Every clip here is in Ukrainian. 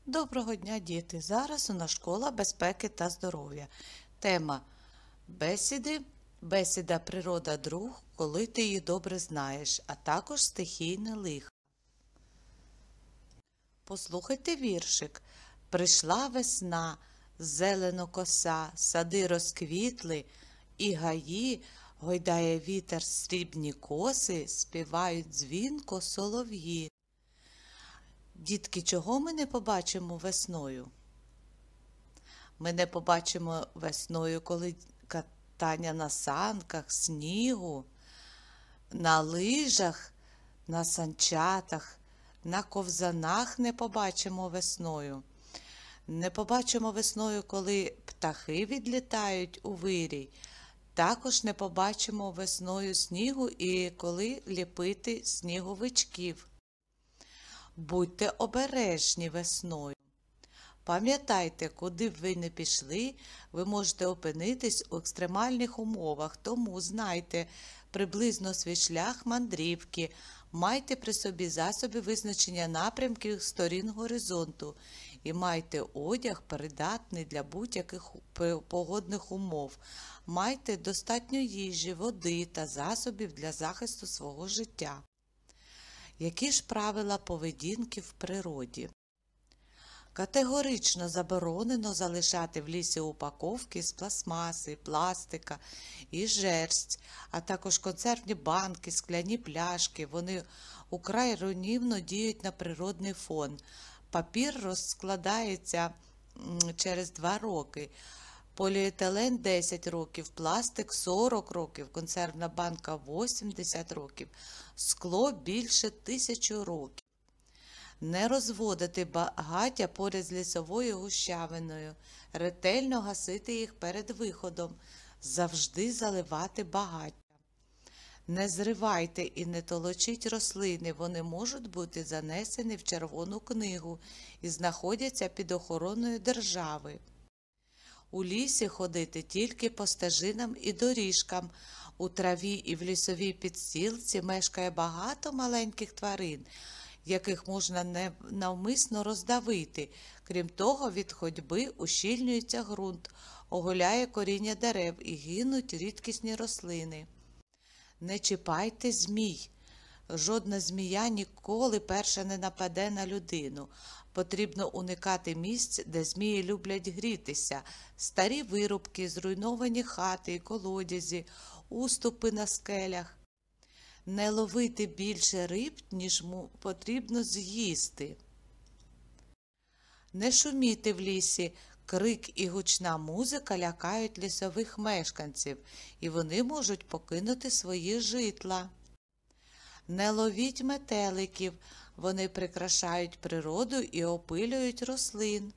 Доброго дня, діти! Зараз у нас школа безпеки та здоров'я. Тема бесіди, бесіда природа друг, коли ти її добре знаєш, а також стихійне лихо. Послухайте віршик. Прийшла весна, зелено коса, сади розквітли, і гаї, гойдає вітер срібні коси, співають дзвінко солов'ї. Дітки, чого ми не побачимо весною? Ми не побачимо весною, коли катання на санках, снігу, на лижах, на санчатах, на ковзанах не побачимо весною. Не побачимо весною, коли птахи відлітають у вирій. Також не побачимо весною снігу і коли ліпити сніговичків. Будьте обережні весною. Пам'ятайте, куди б ви не пішли, ви можете опинитись у екстремальних умовах, тому знайте приблизно свій шлях мандрівки, майте при собі засоби визначення напрямків сторін горизонту і майте одяг, придатний для будь-яких погодних умов. Майте достатньо їжі, води та засобів для захисту свого життя. Які ж правила поведінки в природі? Категорично заборонено залишати в лісі упаковки з пластмаси, пластика і жерсть, а також консервні банки, скляні пляшки. Вони украй руйнівно діють на природний фон. Папір розкладається через 2 роки. Поліетилен 10 років, пластик 40 років, консервна банка 80 років, скло більше 1000 років. Не розводити багаття поряд з лісовою гущавиною, ретельно гасити їх перед виходом, завжди заливати багаття. Не зривайте і не толочіть рослини, вони можуть бути занесені в Червону книгу і знаходяться під охороною держави. У лісі ходити тільки по стежинам і доріжкам. У траві і в лісовій підстілці мешкає багато маленьких тварин, яких можна навмисно роздавити. Крім того, від ходьби ущільнюється ґрунт, оголяє коріння дерев і гинуть рідкісні рослини. Не чіпайте змій. Жодна змія ніколи перша не нападе на людину. Потрібно уникати місць, де змії люблять грітися, старі вирубки, зруйновані хати і колодязі, уступи на скелях. Не ловити більше риб, ніж потрібно з'їсти. Не шуміти в лісі. Крик і гучна музика лякають лісових мешканців, і вони можуть покинути свої житла. Не ловіть метеликів, вони прикрашають природу і опилюють рослин.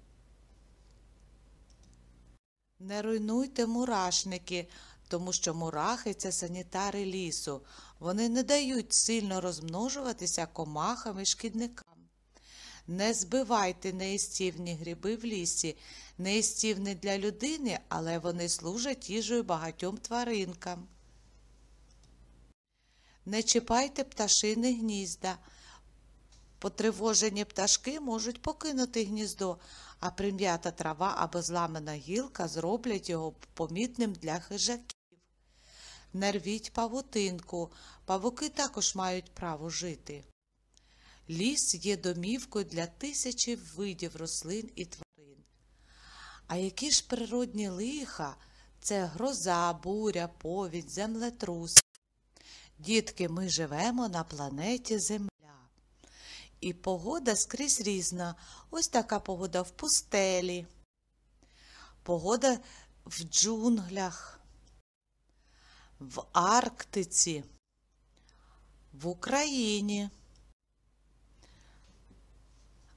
Не руйнуйте мурашники, тому що мурахи – це санітари лісу. Вони не дають сильно розмножуватися комахам і шкідникам. Не збивайте неїстівні гриби в лісі. Неїстівні для людини, але вони служать їжею багатьом тваринкам. Не чіпайте пташини гнізда. Потривожені пташки можуть покинути гніздо, а прим'ята трава або зламана гілка зроблять його помітним для хижаків. Не рвіть павутинку, павуки також мають право жити. Ліс є домівкою для тисячі видів рослин і тварин. А які ж природні лиха? Це гроза, буря, повінь, землетрус. Дітки, ми живемо на планеті Земля. І погода скрізь різна. Ось така погода в пустелі, погода в джунглях, в Арктиці, в Україні.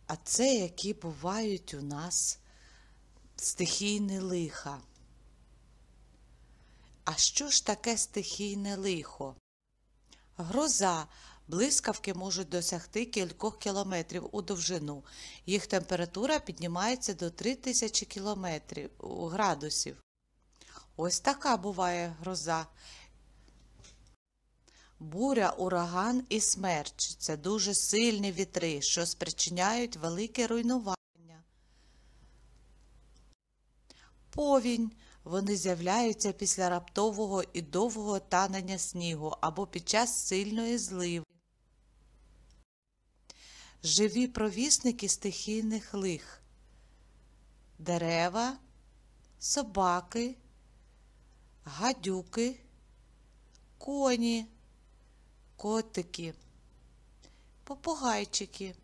А це які бувають у нас стихійні лиха. А що ж таке стихійне лихо? Гроза. Блискавки можуть досягти кількох кілометрів у довжину. Їх температура піднімається до 3000 градусів. Ось така буває гроза. Буря, ураган і смерч – це дуже сильні вітри, що спричиняють велике руйнування. Повінь. Вони з'являються після раптового і довгого танення снігу або під час сильної зливи. Живі провісники стихійних лих. Дерева, собаки, гадюки, коні, котики, попугайчики.